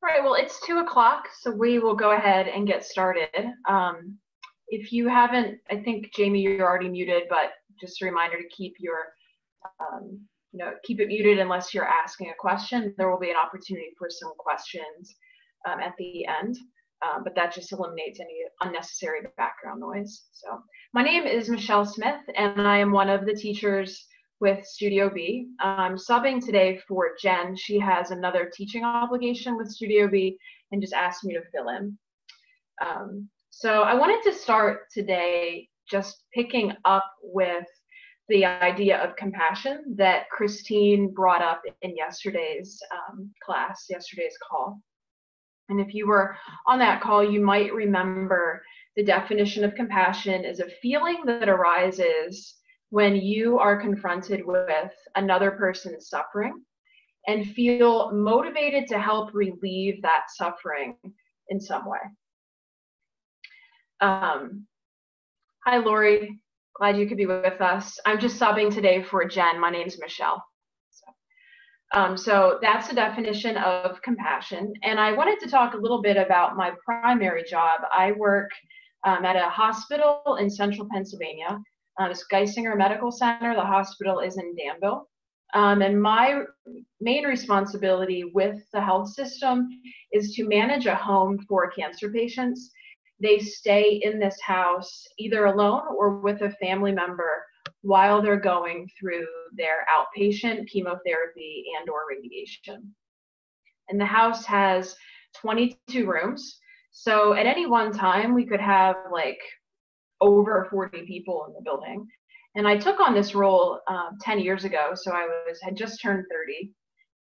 All right, well, it's 2 o'clock, so we will go ahead and get started. If you haven't, I think, Jamie, you're already muted, but just a reminder to keep your, keep it muted unless you're asking a question. There will be an opportunity for some questions at the end, but that just eliminates any unnecessary background noise. So my name is Michelle Smith, and I am one of the teachers with Studio B. I'm subbing today for Jen. She has another teaching obligation with Studio B and just asked me to fill in. So I wanted to start today just picking up with the idea of compassion that Christine brought up in yesterday's class, yesterday's call. And if you were on that call, you might remember the definition of compassion is a feeling that arises when you are confronted with another person's suffering and feel motivated to help relieve that suffering in some way. Hi, Lori. Glad you could be with us. I'm just subbing today for Jen. My name's Michelle. So that's the definition of compassion. And I wanted to talk a little bit about my primary job. I work at a hospital in central Pennsylvania. It's Geisinger Medical Center. The hospital is in Danville. And my main responsibility with the health system is to manage a home for cancer patients. They stay in this house either alone or with a family member while they're going through their outpatient chemotherapy and or radiation. And the house has 22 rooms. So at any one time, we could have like over 40 people in the building. And I took on this role 10 years ago. So I had just turned 30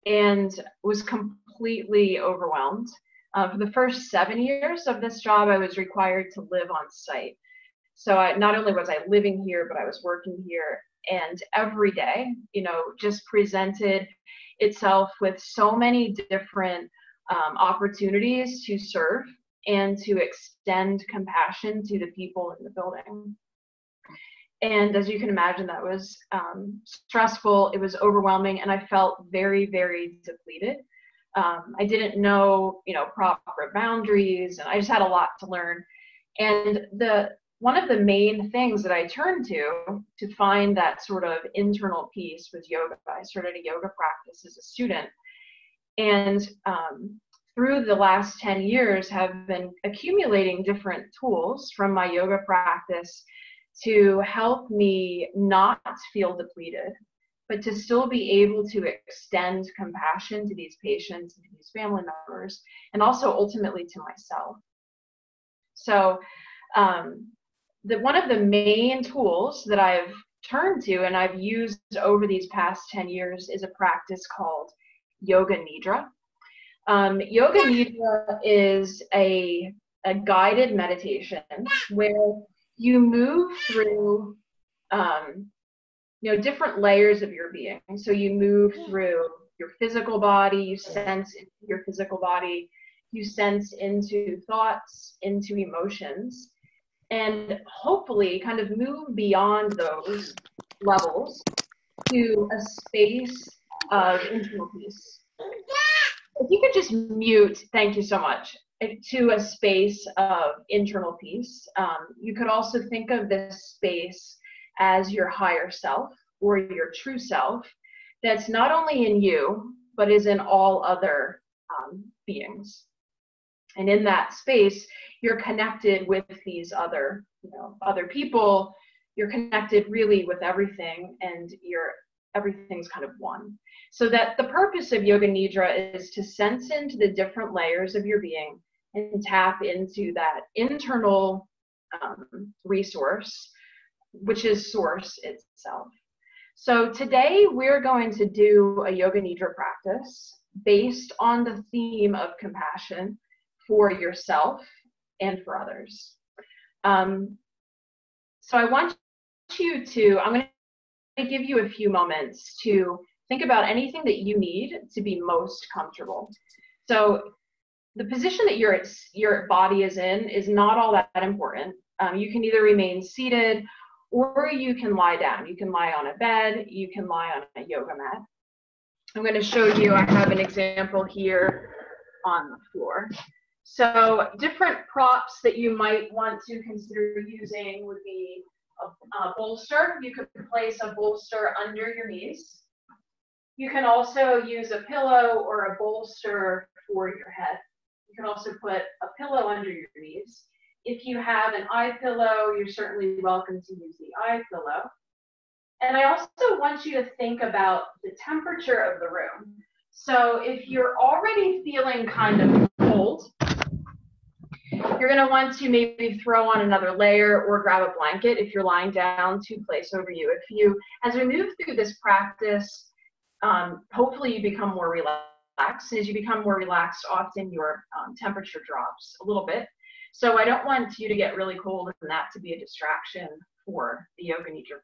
and was completely overwhelmed. For the first 7 years of this job, I was required to live on site. So not only was I living here, but I was working here. And every day, just presented itself with so many different opportunities to serve and to extend compassion to the people in the building. And as you can imagine, that was stressful, it was overwhelming, and I felt very, very depleted. I didn't know, proper boundaries, and I just had a lot to learn. And one of the main things that I turned to find that sort of internal peace was yoga. I started a yoga practice as a student. And through the last 10 years have been accumulating different tools from my yoga practice to help me not feel depleted, but to still be able to extend compassion to these patients and to these family members, and also ultimately to myself. So one of the main tools that I've turned to and I've used over these past 10 years is a practice called Yoga Nidra. Yoga Nidra is a guided meditation where you move through different layers of your being. So you move through your physical body, you sense into your physical body, you sense into thoughts, into emotions, and hopefully kind of move beyond those levels to a space of internal peace. If you could just mute, thank you so much, to a space of internal peace. You could also think of this space as your higher self or your true self that's not only in you, but is in all other beings. And in that space, you're connected with these other people. You're connected really with everything, and everything's kind of one. So that the purpose of Yoga Nidra is to sense into the different layers of your being and tap into that internal resource, which is Source itself. So today we're going to do a Yoga Nidra practice based on the theme of compassion for yourself and for others. So I want you to, I'm going to give you a few moments to think about anything that you need to be most comfortable. So the position that your body is in is not all that important. You can either remain seated or you can lie down. You can lie on a bed, you can lie on a yoga mat. I'm going to show you, I have an example here on the floor. So different props that you might want to consider using would be a bolster. You could place a bolster under your knees. You can also use a pillow or a bolster for your head. You can also put a pillow under your knees. If you have an eye pillow, you're certainly welcome to use the eye pillow. And I also want you to think about the temperature of the room. So if you're already feeling kind of cold, you're going to want to maybe throw on another layer or grab a blanket if you're lying down to place over you. As we move through this practice, hopefully you become more relaxed. And as you become more relaxed, often your temperature drops a little bit. So I don't want you to get really cold and that to be a distraction for the Yoga Nidra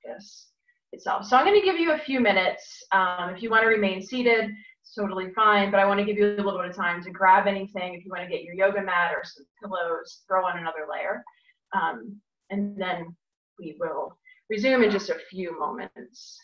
practice itself. So I'm going to give you a few minutes. If you want to remain seated, it's totally fine, but I want to give you a little bit of time to grab anything. If you want to get your yoga mat or some pillows, throw on another layer. And then we will resume in just a few moments.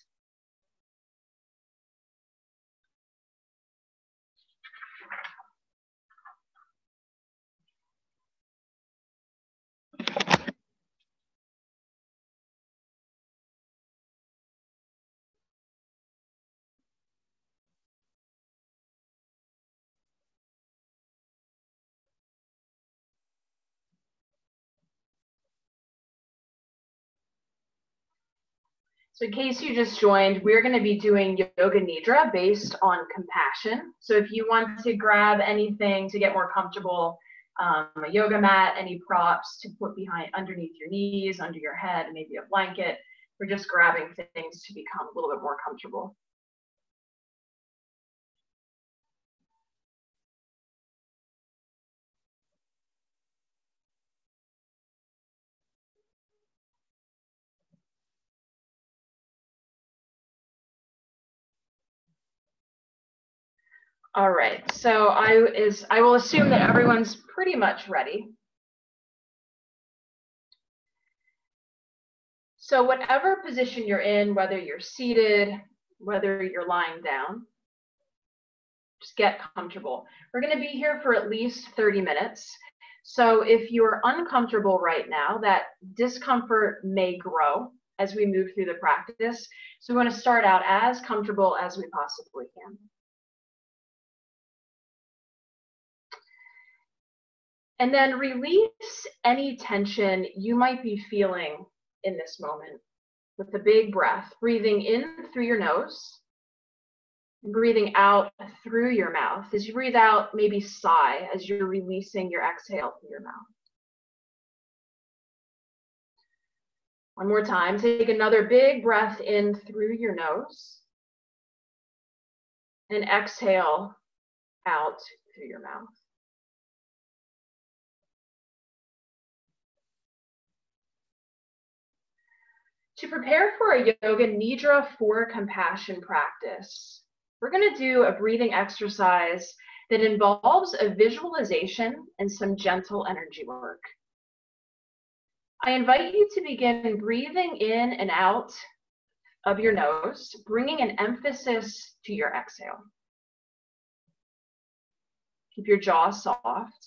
So in case you just joined, we're going to be doing Yoga Nidra based on compassion. So if you want to grab anything to get more comfortable, a yoga mat, any props to put underneath your knees, under your head, maybe a blanket, we're just grabbing things to become a little bit more comfortable. All right, so I will assume that everyone's pretty much ready. So whatever position you're in, whether you're seated, whether you're lying down, just get comfortable. We're going to be here for at least 30 minutes. So if you're uncomfortable right now, that discomfort may grow as we move through the practice. So we want to start out as comfortable as we possibly can. And then release any tension you might be feeling in this moment with a big breath, breathing in through your nose, breathing out through your mouth. As you breathe out, maybe sigh as you're releasing your exhale through your mouth. One more time, take another big breath in through your nose and exhale out through your mouth. To prepare for a Yoga Nidra for compassion practice, we're going to do a breathing exercise that involves a visualization and some gentle energy work. I invite you to begin breathing in and out of your nose, bringing an emphasis to your exhale. Keep your jaw soft.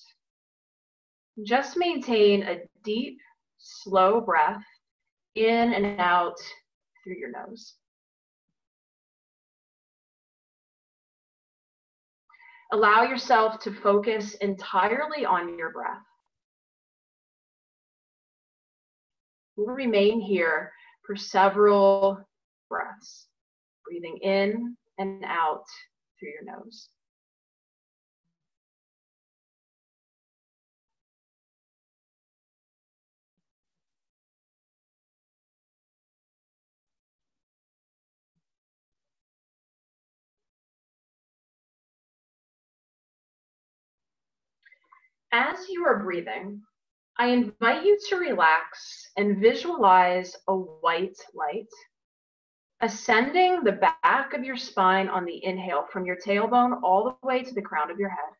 Just maintain a deep, slow breath in and out through your nose. Allow yourself to focus entirely on your breath. We'll remain here for several breaths, breathing in and out through your nose. As you are breathing, I invite you to relax and visualize a white light ascending the back of your spine on the inhale from your tailbone all the way to the crown of your head.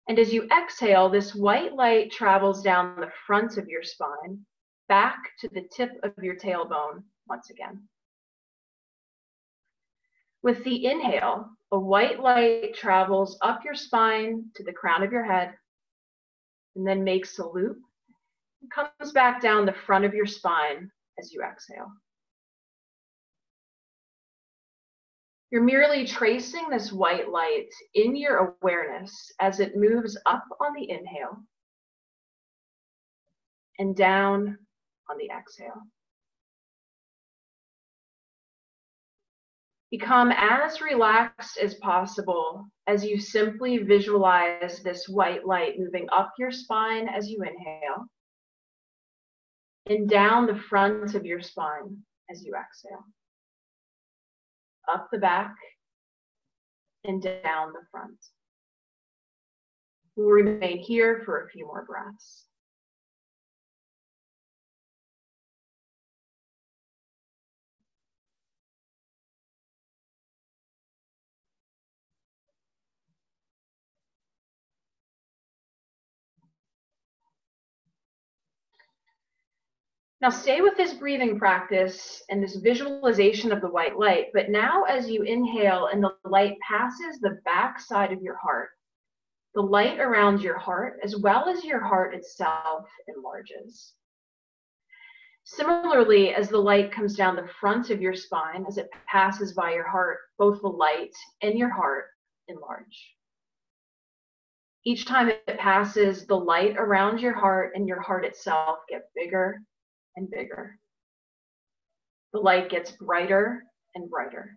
And as you exhale, this white light travels down the front of your spine, back to the tip of your tailbone once again. With the inhale, a white light travels up your spine to the crown of your head and then makes a loop and comes back down the front of your spine as you exhale. You're merely tracing this white light in your awareness as it moves up on the inhale and down on the exhale. Become as relaxed as possible as you simply visualize this white light moving up your spine as you inhale and down the front of your spine as you exhale. Up the back and down the front. We'll remain here for a few more breaths. Now stay with this breathing practice and this visualization of the white light, but now as you inhale and the light passes the back side of your heart, the light around your heart, as well as your heart itself, enlarges. Similarly, as the light comes down the front of your spine, as it passes by your heart, both the light and your heart enlarge. Each time it passes, the light around your heart and your heart itself get bigger and bigger. The light gets brighter and brighter.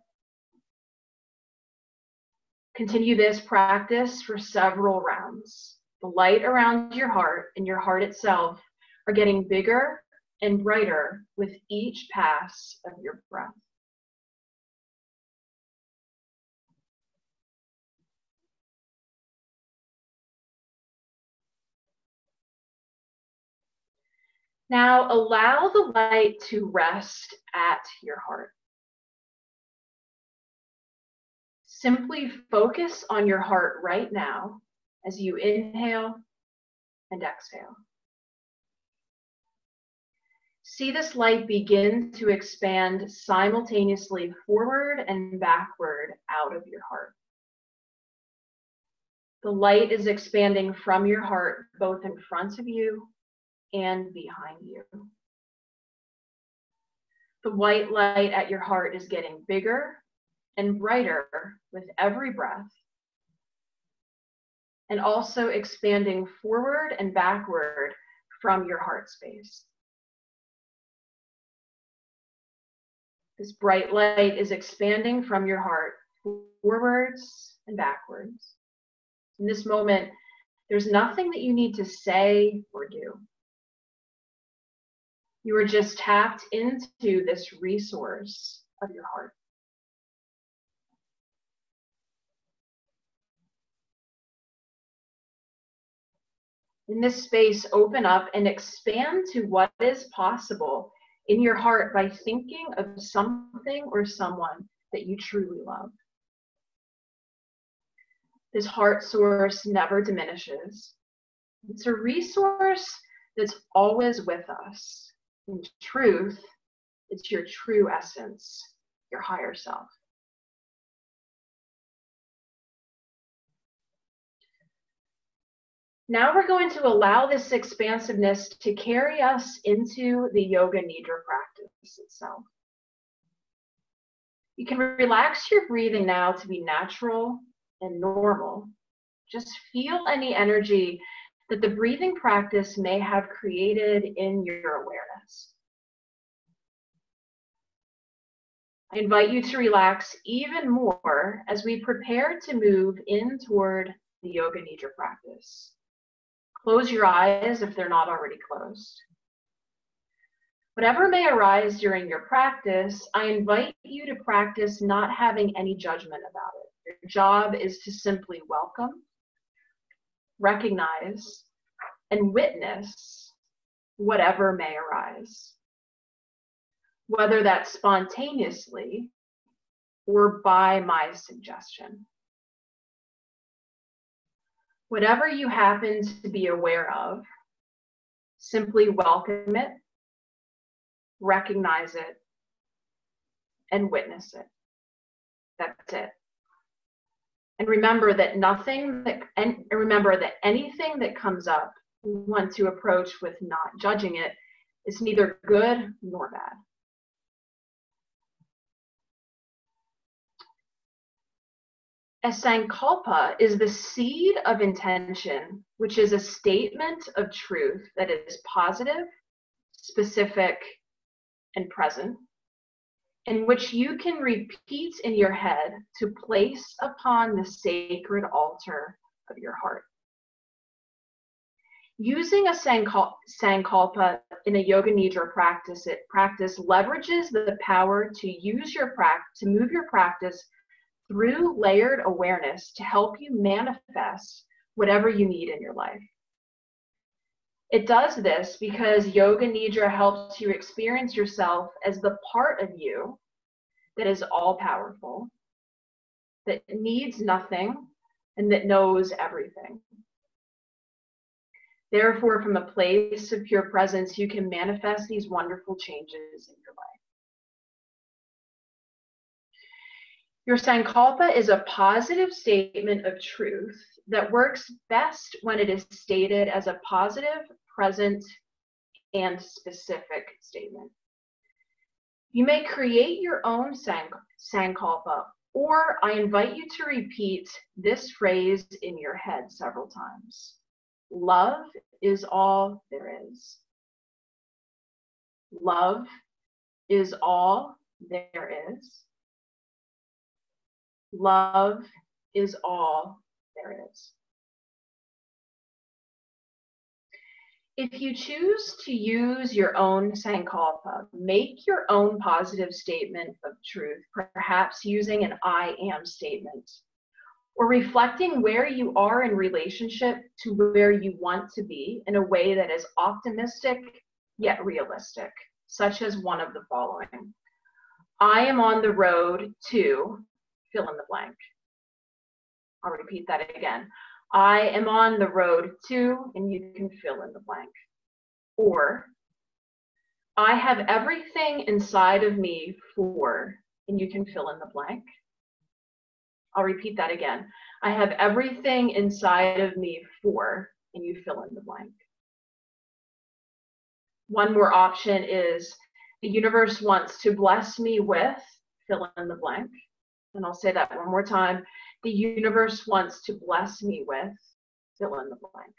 Continue this practice for several rounds. The light around your heart and your heart itself are getting bigger and brighter with each pass of your breath. Now allow the light to rest at your heart. Simply focus on your heart right now as you inhale and exhale. See this light begin to expand simultaneously forward and backward out of your heart. The light is expanding from your heart, both in front of you and behind you. The white light at your heart is getting bigger and brighter with every breath, and also expanding forward and backward from your heart space. This bright light is expanding from your heart forwards and backwards. In this moment, there's nothing that you need to say or do. You are just tapped into this resource of your heart. In this space, open up and expand to what is possible in your heart by thinking of something or someone that you truly love. This heart source never diminishes. It's a resource that's always with us. In truth, it's your true essence, your higher self. Now we're going to allow this expansiveness to carry us into the Yoga Nidra practice itself. You can relax your breathing now to be natural and normal. Just feel any energy that the breathing practice may have created in your awareness. I invite you to relax even more as we prepare to move in toward the Yoga Nidra practice. Close your eyes if they're not already closed. Whatever may arise during your practice, I invite you to practice not having any judgment about it. Your job is to simply welcome, recognize, and witness whatever may arise, whether that's spontaneously or by my suggestion. Whatever you happen to be aware of, simply welcome it, recognize it, and witness it. That's it. And remember that anything that comes up, we want to approach with not judging it. It's neither good nor bad. A sankalpa is the seed of intention, which is a statement of truth that is positive, specific, and present, in which you can repeat in your head to place upon the sacred altar of your heart. Using a sankalpa in a yoga nidra practice leverages the power to move your practice through layered awareness to help you manifest whatever you need in your life. It does this because yoga nidra helps you experience yourself as the part of you that is all powerful, that needs nothing, and that knows everything. Therefore, from a place of pure presence, you can manifest these wonderful changes in your life. Your sankalpa is a positive statement of truth that works best when it is stated as a positive, present, and specific statement. You may create your own sankalpa, or I invite you to repeat this phrase in your head several times. Love is all there is. Love is all there is. Love is all there is. If you choose to use your own sankalpa, make your own positive statement of truth, perhaps using an I am statement, or reflecting where you are in relationship to where you want to be in a way that is optimistic yet realistic, such as one of the following. I am on the road to fill in the blank. I'll repeat that again. I am on the road to, and you can fill in the blank. Or, I have everything inside of me for, and you can fill in the blank. I'll repeat that again. I have everything inside of me for, and you fill in the blank. One more option is, the universe wants to bless me with, fill in the blank. And I'll say that one more time. The universe wants to bless me with, fill in the blank.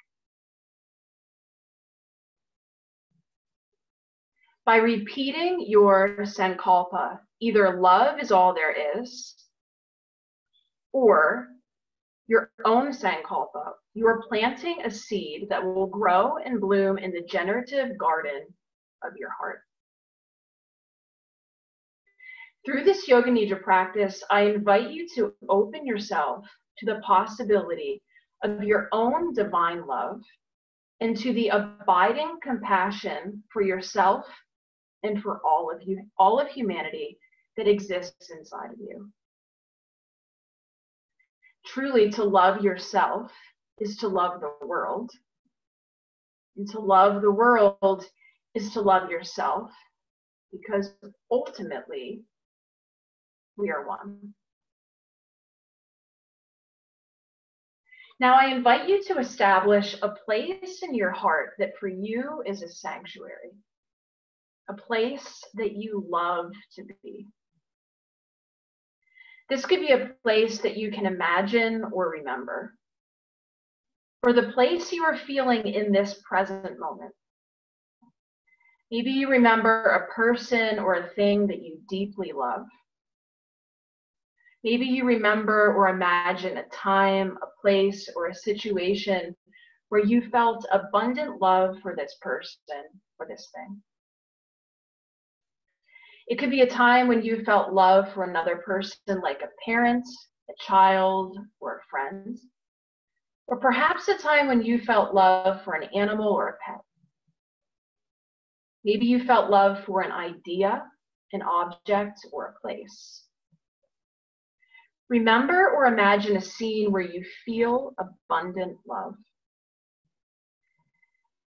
By repeating your sankalpa, either love is all there is, or your own sankalpa, you are planting a seed that will grow and bloom in the generative garden of your heart. Through this yoga nidra practice, I invite you to open yourself to the possibility of your own divine love and to the abiding compassion for yourself and for all of humanity that exists inside of you. Truly, to love yourself is to love the world. And to love the world is to love yourself, because ultimately, we are one. Now I invite you to establish a place in your heart that for you is a sanctuary, a place that you love to be. This could be a place that you can imagine or remember, or the place you are feeling in this present moment. Maybe you remember a person or a thing that you deeply love. Maybe you remember or imagine a time, a place, or a situation where you felt abundant love for this person or this thing. It could be a time when you felt love for another person, like a parent, a child, or a friend. Or perhaps a time when you felt love for an animal or a pet. Maybe you felt love for an idea, an object, or a place. Remember or imagine a scene where you feel abundant love.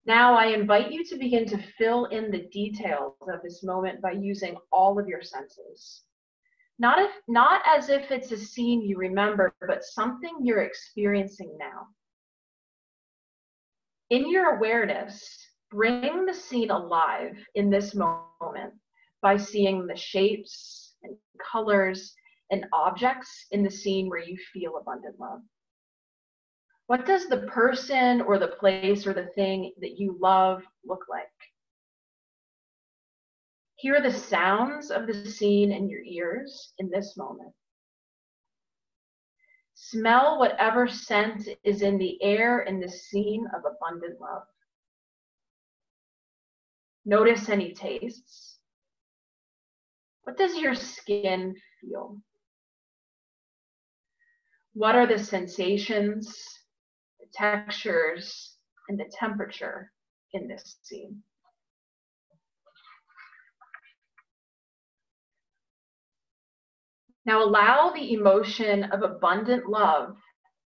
Now I invite you to begin to fill in the details of this moment by using all of your senses. Not as if it's a scene you remember, but something you're experiencing now. In your awareness, bring the scene alive in this moment by seeing the shapes and colors and objects in the scene where you feel abundant love. What does the person or the place or the thing that you love look like? Hear the sounds of the scene in your ears in this moment. Smell whatever scent is in the air in the scene of abundant love. Notice any tastes. What does your skin feel? What are the sensations, the textures, and the temperature in this scene? Now allow the emotion of abundant love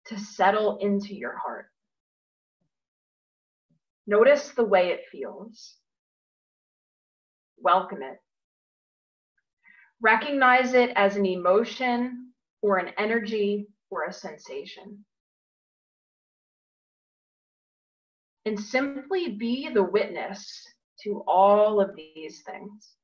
to settle into your heart. Notice the way it feels. Welcome it. Recognize it as an emotion or an energy or a sensation. And simply be the witness to all of these things.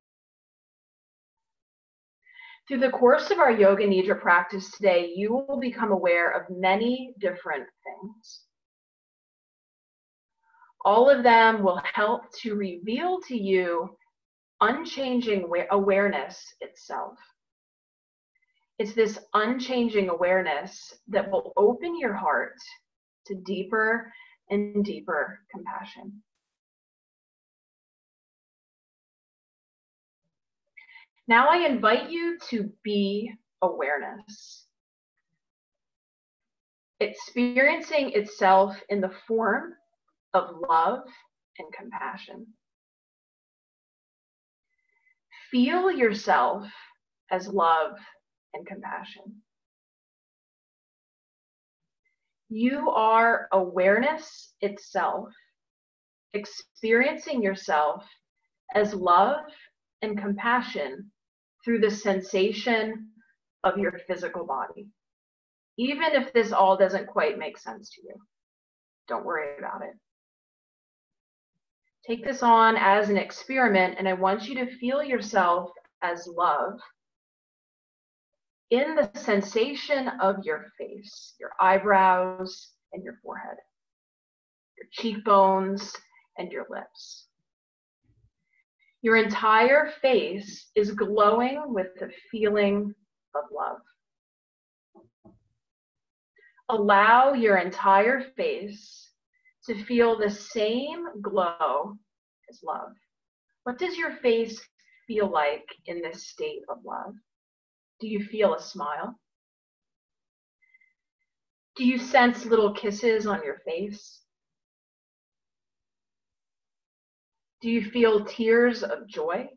Through the course of our Yoga Nidra practice today, you will become aware of many different things. All of them will help to reveal to you unchanging awareness itself. It's this unchanging awareness that will open your heart to deeper and deeper compassion. Now I invite you to be awareness, experiencing itself in the form of love and compassion. Feel yourself as love and compassion. You are awareness itself, experiencing yourself as love and compassion through the sensation of your physical body. Even if this all doesn't quite make sense to you, don't worry about it. Take this on as an experiment, and I want you to feel yourself as love in the sensation of your face, your eyebrows and your forehead, your cheekbones and your lips. Your entire face is glowing with the feeling of love. Allow your entire face to feel the same glow as love. What does your face feel like in this state of love? Do you feel a smile? Do you sense little kisses on your face? Do you feel tears of joy?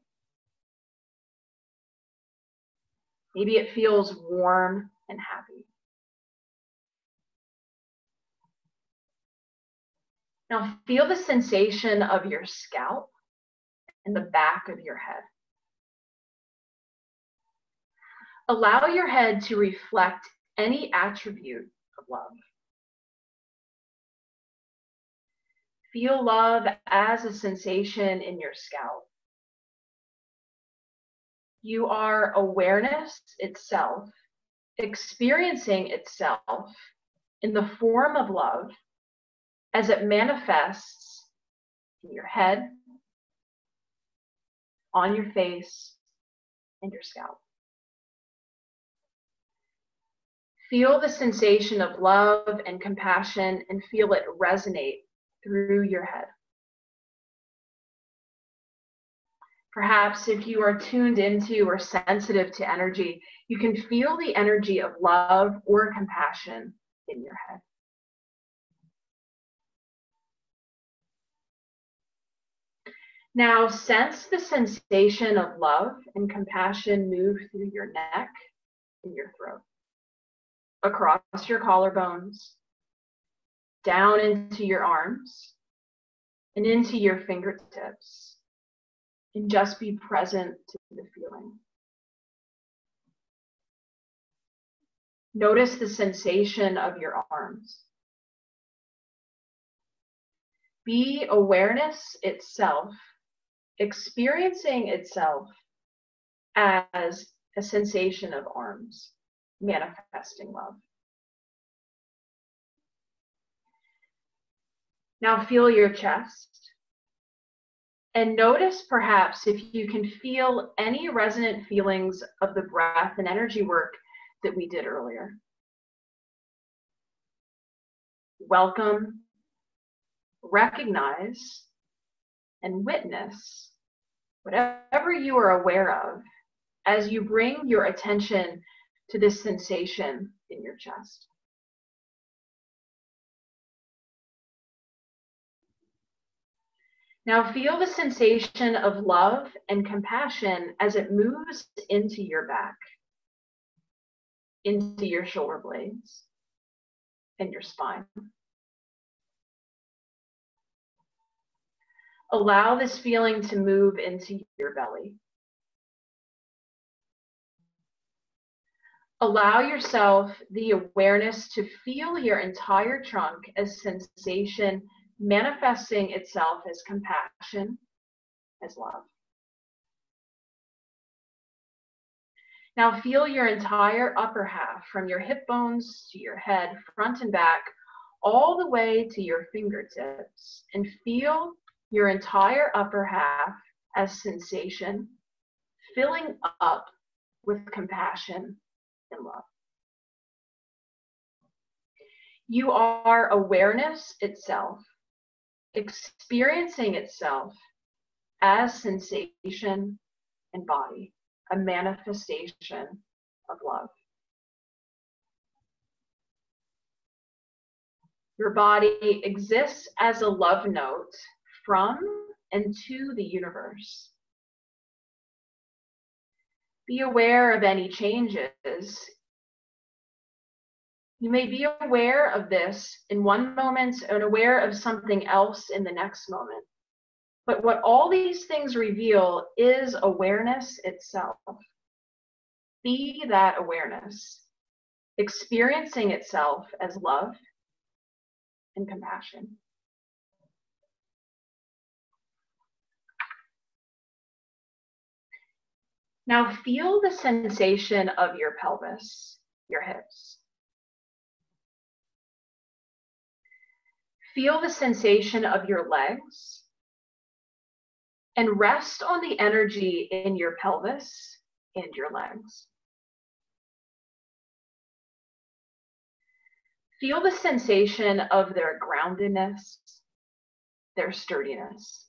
Maybe it feels warm and happy. Now feel the sensation of your scalp and the back of your head. Allow your head to reflect any attribute of love. Feel love as a sensation in your scalp. You are awareness itself, experiencing itself in the form of love as it manifests in your head, on your face, and your scalp. Feel the sensation of love and compassion and feel it resonate through your head. Perhaps if you are tuned into or sensitive to energy, you can feel the energy of love or compassion in your head. Now sense the sensation of love and compassion move through your neck and your throat, across your collarbones, down into your arms, and into your fingertips. And just be present to the feeling. Notice the sensation of your arms. Be awareness itself, experiencing itself as a sensation of arms, manifesting love. Now feel your chest and notice perhaps if you can feel any resonant feelings of the breath and energy work that we did earlier. Welcome, recognize, and witness whatever you are aware of as you bring your attention to this sensation in your chest. Now feel the sensation of love and compassion as it moves into your back, into your shoulder blades, and your spine. Allow this feeling to move into your belly. Allow yourself the awareness to feel your entire trunk as sensation manifesting itself as compassion, as love. Now feel your entire upper half from your hip bones to your head, front and back, all the way to your fingertips, and feel your entire upper half as sensation, filling up with compassion and love. You are awareness itself, experiencing itself as sensation and body, a manifestation of love. Your body exists as a love note from and to the universe. Be aware of any changes. You may be aware of this in one moment and aware of something else in the next moment. But what all these things reveal is awareness itself. Be that awareness, experiencing itself as love and compassion. Now feel the sensation of your pelvis, your hips. Feel the sensation of your legs and rest on the energy in your pelvis and your legs. Feel the sensation of their groundedness, their sturdiness.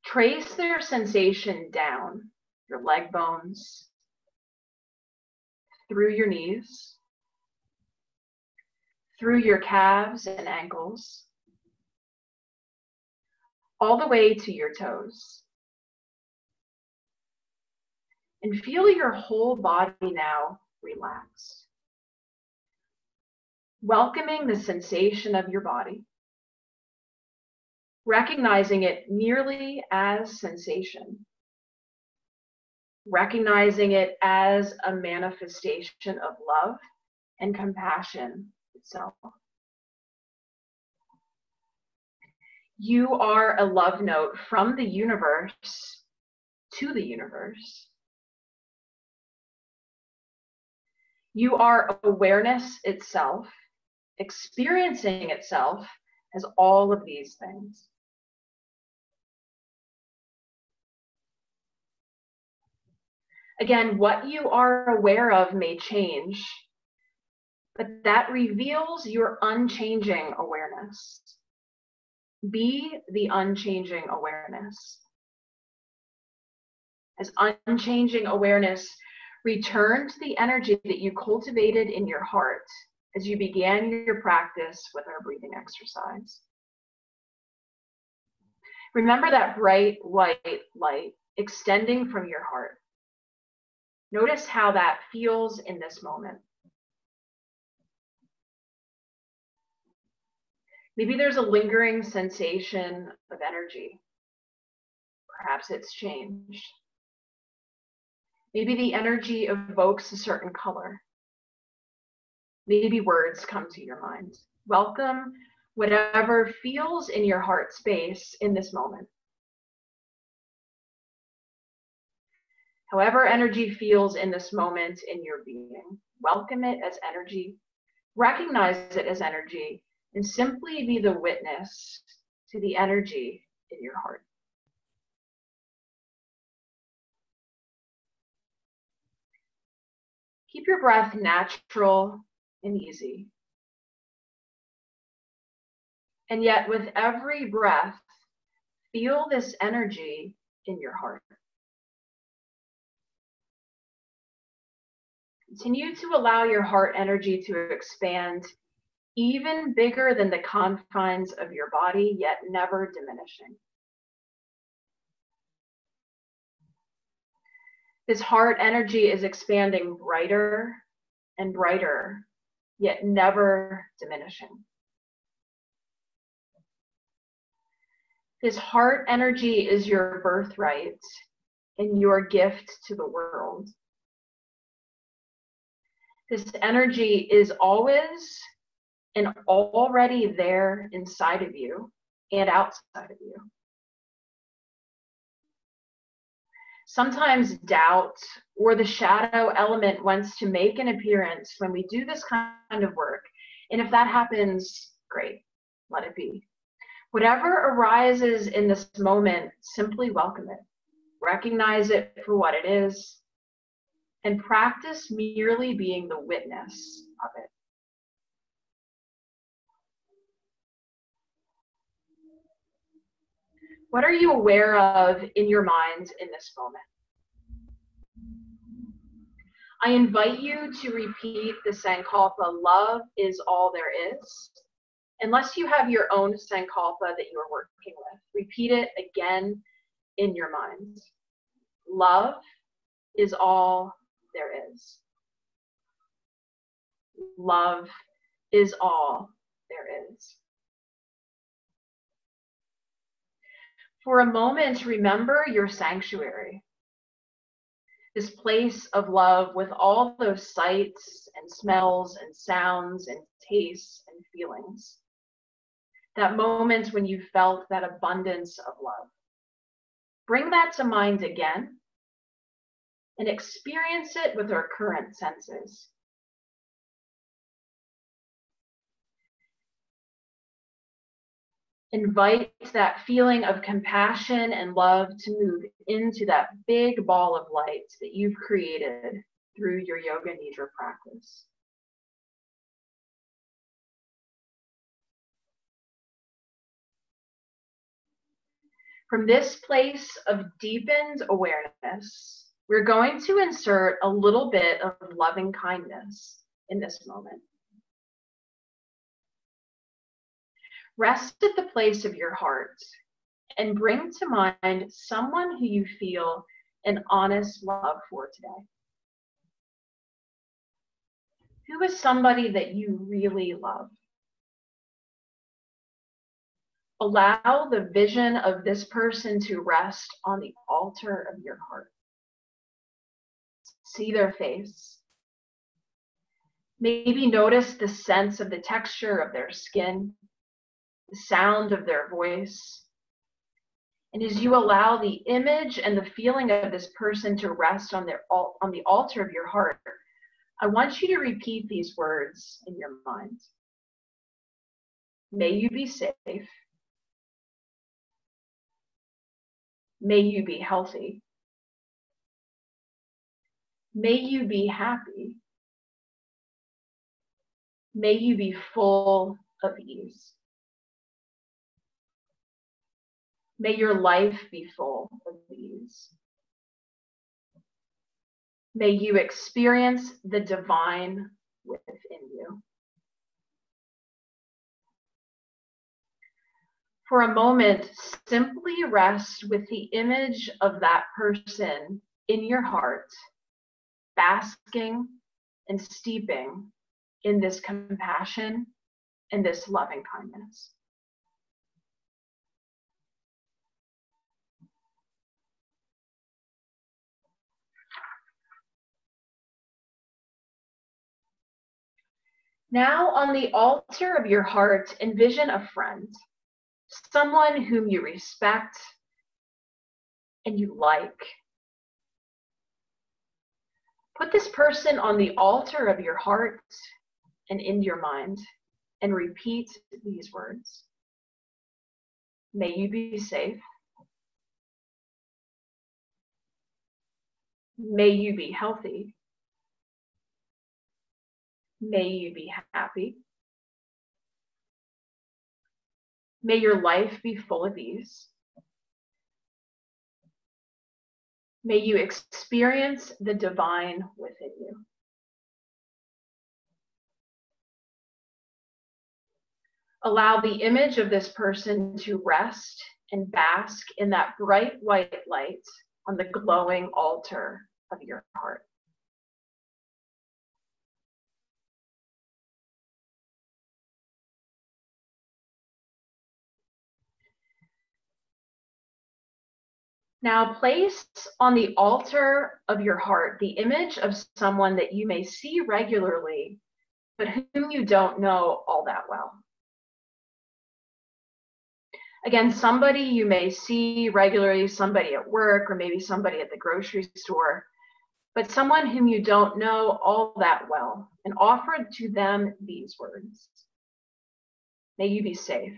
Trace their sensation down your leg bones, through your knees, through your calves and ankles, all the way to your toes. And feel your whole body now relax. Welcoming the sensation of your body, recognizing it merely as sensation, recognizing it as a manifestation of love and compassion itself. You are a love note from the universe to the universe. You are awareness itself, experiencing itself as all of these things. Again, what you are aware of may change, but that reveals your unchanging awareness. Be the unchanging awareness. As unchanging awareness, return to the energy that you cultivated in your heart as you began your practice with our breathing exercise. Remember that bright white light extending from your heart. Notice how that feels in this moment. Maybe there's a lingering sensation of energy. Perhaps it's changed. Maybe the energy evokes a certain color. Maybe words come to your mind. Welcome whatever feels in your heart space in this moment. However energy feels in this moment in your being, welcome it as energy, recognize it as energy, and simply be the witness to the energy in your heart. Keep your breath natural and easy. And yet with every breath, feel this energy in your heart. Continue to allow your heart energy to expand even bigger than the confines of your body, yet never diminishing. This heart energy is expanding brighter and brighter, yet never diminishing. This heart energy is your birthright and your gift to the world. This energy is always and already there inside of you and outside of you. Sometimes doubt or the shadow element wants to make an appearance when we do this kind of work. And if that happens, great, let it be. Whatever arises in this moment, simply welcome it. Recognize it for what it is and practice merely being the witness of it. What are you aware of in your mind in this moment? I invite you to repeat the Sankalpa, love is all there is. Unless you have your own Sankalpa that you are working with, repeat it again in your mind. Love is all there is. Love is all there is. For a moment, remember your sanctuary. This place of love with all those sights and smells and sounds and tastes and feelings. That moment when you felt that abundance of love. Bring that to mind again and experience it with our current senses. Invite that feeling of compassion and love to move into that big ball of light that you've created through your yoga nidra practice. From this place of deepened awareness, we're going to insert a little bit of loving kindness in this moment. Rest at the place of your heart and bring to mind someone who you feel an honest love for today. Who is somebody that you really love? Allow the vision of this person to rest on the altar of your heart. See their face. Maybe notice the sense of the texture of their skin, the sound of their voice. And as you allow the image and the feeling of this person to rest on the altar of your heart, I want you to repeat these words in your mind. May you be safe. May you be healthy. May you be happy. May you be full of ease. May your life be full of ease. May you experience the divine within you. For a moment, simply rest with the image of that person in your heart, basking and steeping in this compassion and this loving kindness. Now, on the altar of your heart, envision a friend, someone whom you respect and you like. Put this person on the altar of your heart and in your mind, and repeat these words. May you be safe. May you be healthy. May you be happy. May your life be full of ease. May you experience the divine within you. Allow the image of this person to rest and bask in that bright white light on the glowing altar of your heart. Now place on the altar of your heart the image of someone that you may see regularly, but whom you don't know all that well. Again, somebody you may see regularly, somebody at work, or maybe somebody at the grocery store, but someone whom you don't know all that well, and offer to them these words. May you be safe.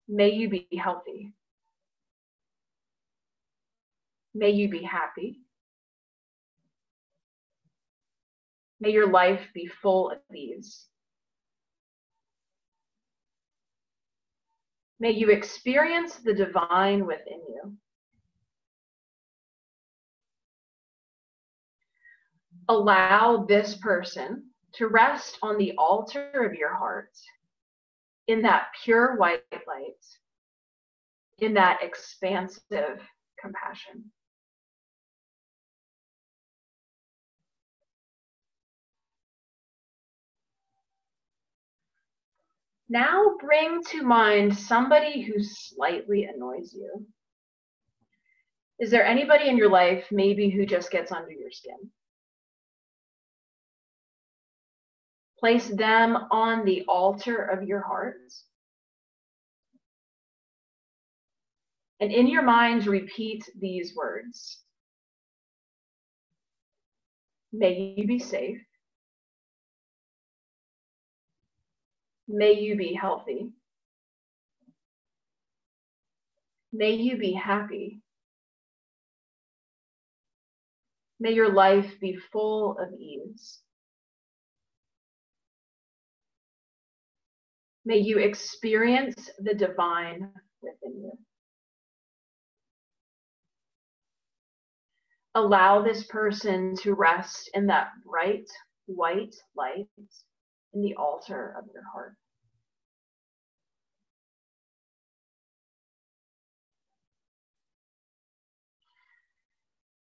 May you be healthy. May you be happy. May your life be full of ease. May you experience the divine within you. Allow this person to rest on the altar of your heart in that pure white light, in that expansive compassion. Now bring to mind somebody who slightly annoys you. Is there anybody in your life maybe who just gets under your skin? Place them on the altar of your heart. And in your mind, repeat these words. May you be safe. May you be healthy. May you be happy. May your life be full of ease. May you experience the divine within you. Allow this person to rest in that bright white light in the altar of your heart.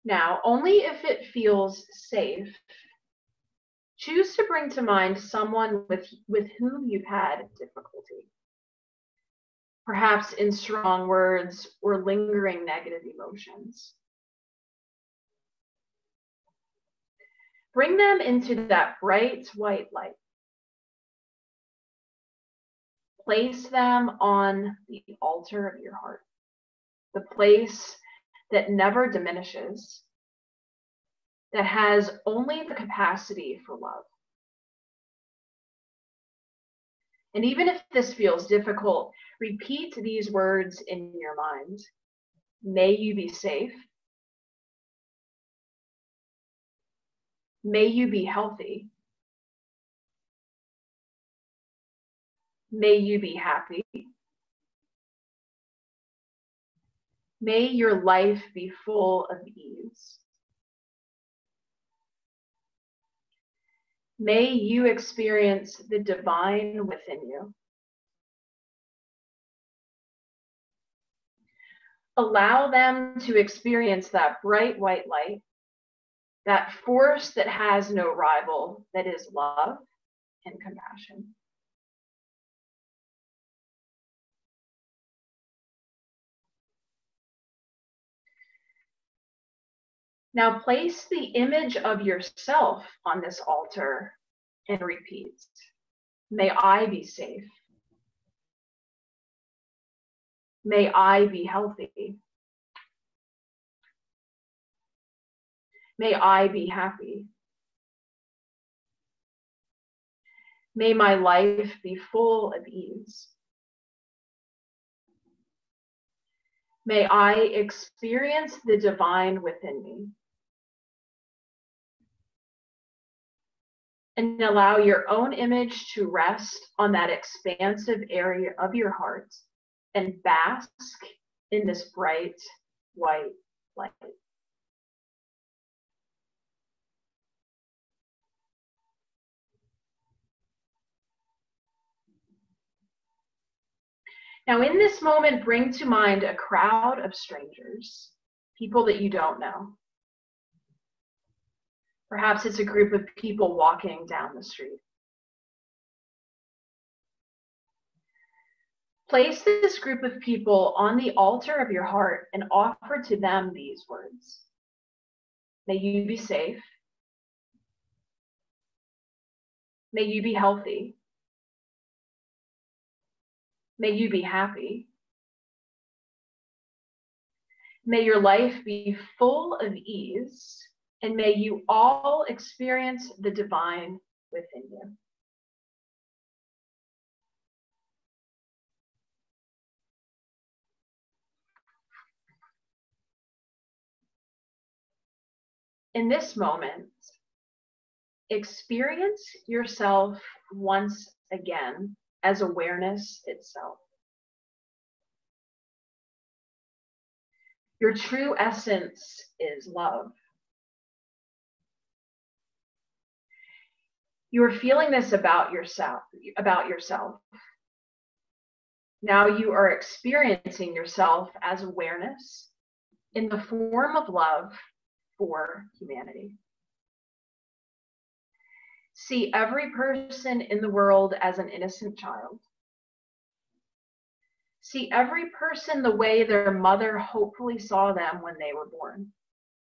Now, only if it feels safe, choose to bring to mind someone with whom you've had difficulty, perhaps in strong words or lingering negative emotions. Bring them into that bright white light. Place them on the altar of your heart, the place that never diminishes, that has only the capacity for love. And even if this feels difficult, repeat these words in your mind. May you be safe. May you be healthy. May you be happy. May your life be full of ease. May you experience the divine within you. Allow them to experience that bright white light, that force that has no rival, that is love and compassion. Now place the image of yourself on this altar and repeat. May I be safe. May I be healthy. May I be happy. May my life be full of ease. May I experience the divine within me. And allow your own image to rest on that expansive area of your heart and bask in this bright white light. Now, in this moment, bring to mind a crowd of strangers, people that you don't know. Perhaps it's a group of people walking down the street. Place this group of people on the altar of your heart and offer to them these words. May you be safe. May you be healthy. May you be happy. May your life be full of ease, and may you all experience the divine within you. In this moment, experience yourself once again as awareness itself. Your true essence is love. You are feeling this about yourself. Now you are experiencing yourself as awareness in the form of love for humanity. See every person in the world as an innocent child. See every person the way their mother hopefully saw them when they were born.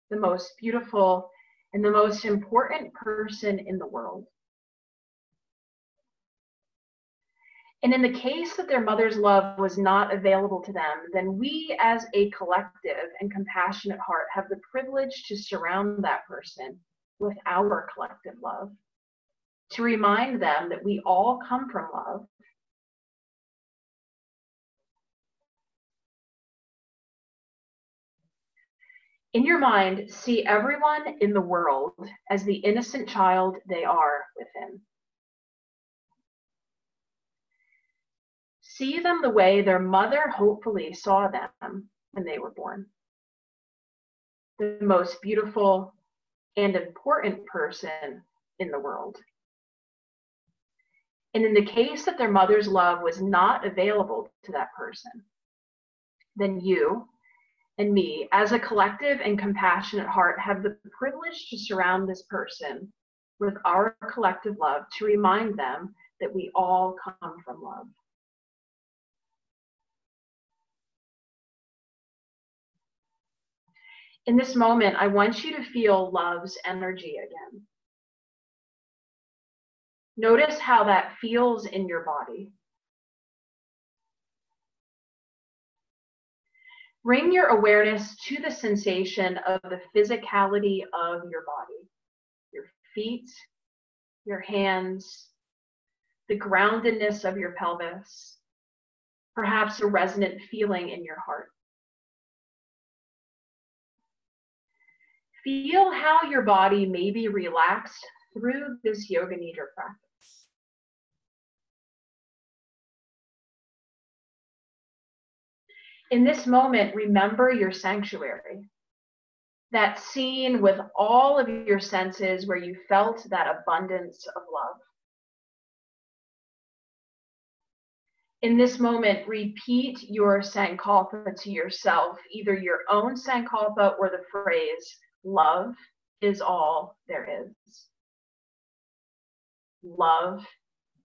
The most beautiful and the most important person in the world. And in the case that their mother's love was not available to them, then we as a collective and compassionate heart have the privilege to surround that person with our collective love, to remind them that we all come from love. In your mind, see everyone in the world as the innocent child they are within. See them the way their mother hopefully saw them when they were born. The most beautiful and important person in the world. And in the case that their mother's love was not available to that person, then you and me, as a collective and compassionate heart, have the privilege to surround this person with our collective love, to remind them that we all come from love. In this moment, I want you to feel love's energy again. Notice how that feels in your body. Bring your awareness to the sensation of the physicality of your body, your feet, your hands, the groundedness of your pelvis, perhaps a resonant feeling in your heart. Feel how your body may be relaxed through this yoga nidra practice. In this moment, remember your sanctuary, that scene with all of your senses where you felt that abundance of love. In this moment, repeat your sankalpa to yourself, either your own sankalpa or the phrase, love is all there is. Love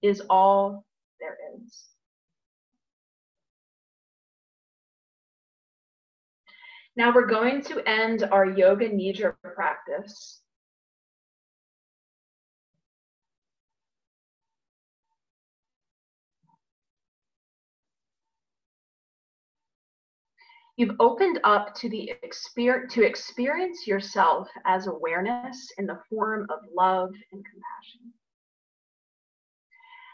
is all there is. Now we're going to end our yoga nidra practice. You've opened up to experience yourself as awareness in the form of love and compassion.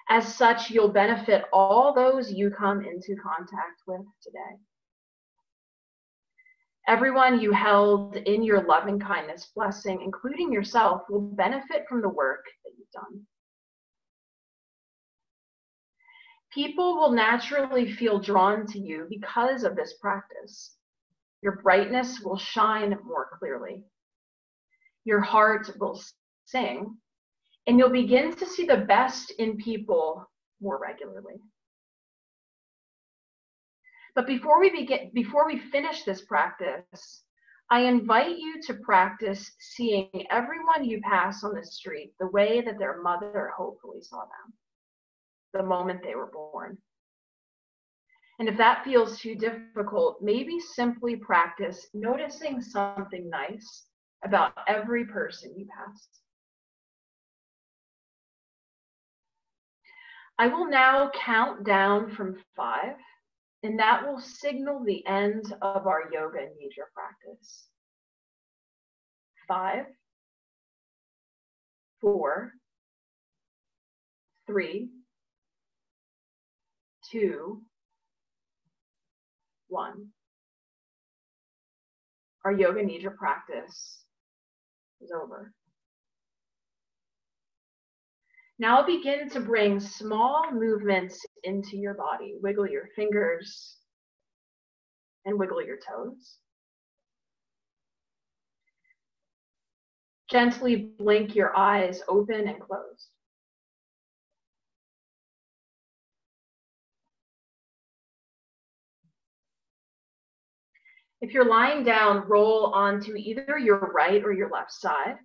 As such, you'll benefit all those you come into contact with today. Everyone you held in your loving kindness blessing, including yourself, will benefit from the work that you've done. People will naturally feel drawn to you because of this practice. Your brightness will shine more clearly. Your heart will sing, and you'll begin to see the best in people more regularly. But before we finish this practice, I invite you to practice seeing everyone you pass on the street the way that their mother hopefully saw them the moment they were born. And if that feels too difficult, maybe simply practice noticing something nice about every person you pass. I will now count down from 5, and that will signal the end of our yoga nidra practice. 5, 4, 3, 2, 1. Our yoga nidra practice is over. Now begin to bring small movements into your body. Wiggle your fingers and wiggle your toes. Gently blink your eyes open and closed. If you're lying down, roll onto either your right or your left side.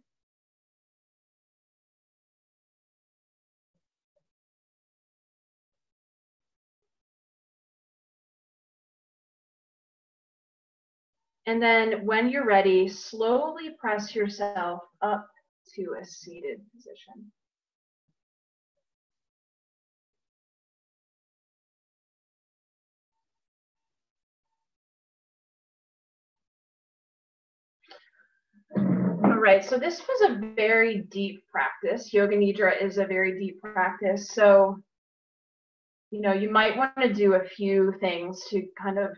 And then when you're ready, slowly press yourself up to a seated position. All right, so this was a very deep practice. Yoga Nidra is a very deep practice. So, you might want to do a few things to kind of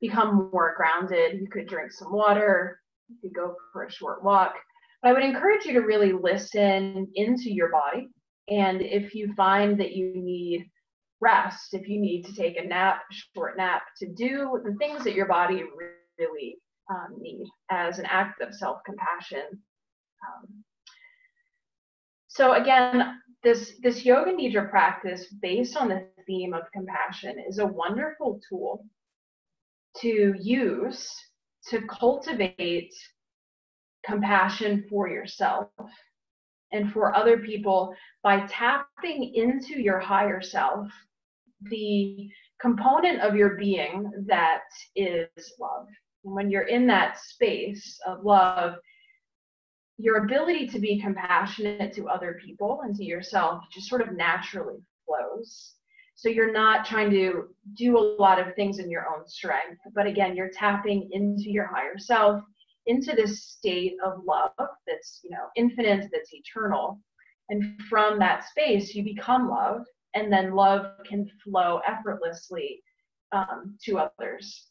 become more grounded. You could drink some water, you could go for a short walk. But I would encourage you to really listen into your body. And if you find that you need rest, if you need to take a nap, short nap, to do the things that your body really need as an act of self-compassion. So again, this Yoga Nidra practice based on the theme of compassion is a wonderful tool to use to cultivate compassion for yourself and for other people by tapping into your higher self, the component of your being that is love. And when you're in that space of love, your ability to be compassionate to other people and to yourself just sort of naturally flows. So you're not trying to do a lot of things in your own strength, but again, you're tapping into your higher self, into this state of love that's, infinite, that's eternal. And from that space, you become love, and then love can flow effortlessly to others.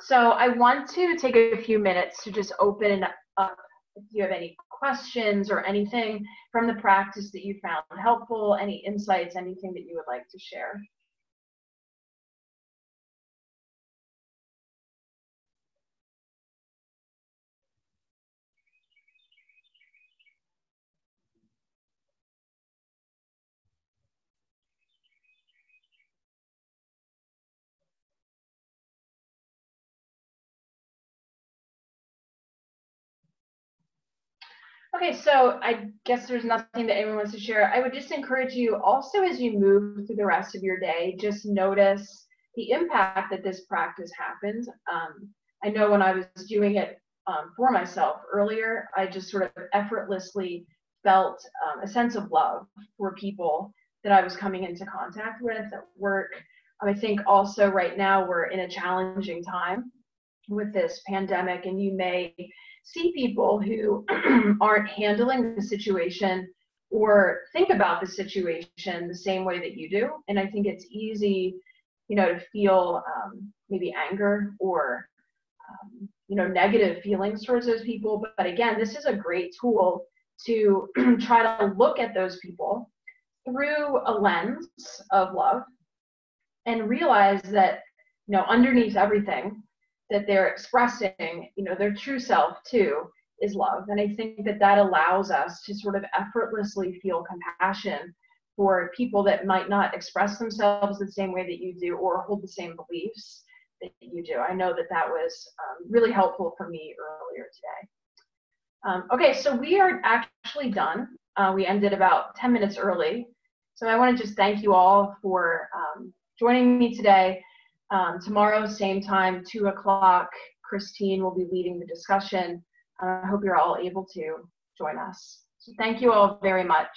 So I want to take a few minutes to just open up if you have any questions or anything from the practice that you found helpful, any insights, anything that you would like to share. Okay, so I guess there's nothing that anyone wants to share. I would just encourage you also as you move through the rest of your day, just notice the impact that this practice happens. I know when I was doing it for myself earlier, I just sort of effortlessly felt a sense of love for people that I was coming into contact with at work. I think also right now we're in a challenging time with this pandemic, and you may see people who aren't handling the situation or think about the situation the same way that you do. And I think it's easy, to feel maybe anger or negative feelings towards those people. But again, this is a great tool to try to look at those people through a lens of love and realize that, underneath everything that they're expressing, their true self too is love. And I think that that allows us to sort of effortlessly feel compassion for people that might not express themselves the same way that you do or hold the same beliefs that you do. I know that that was really helpful for me earlier today. Okay, so we are actually done. We ended about 10 minutes early. So I want to just thank you all for joining me today. Tomorrow, same time, 2 o'clock, Christine will be leading the discussion. I hope you're all able to join us. So thank you all very much.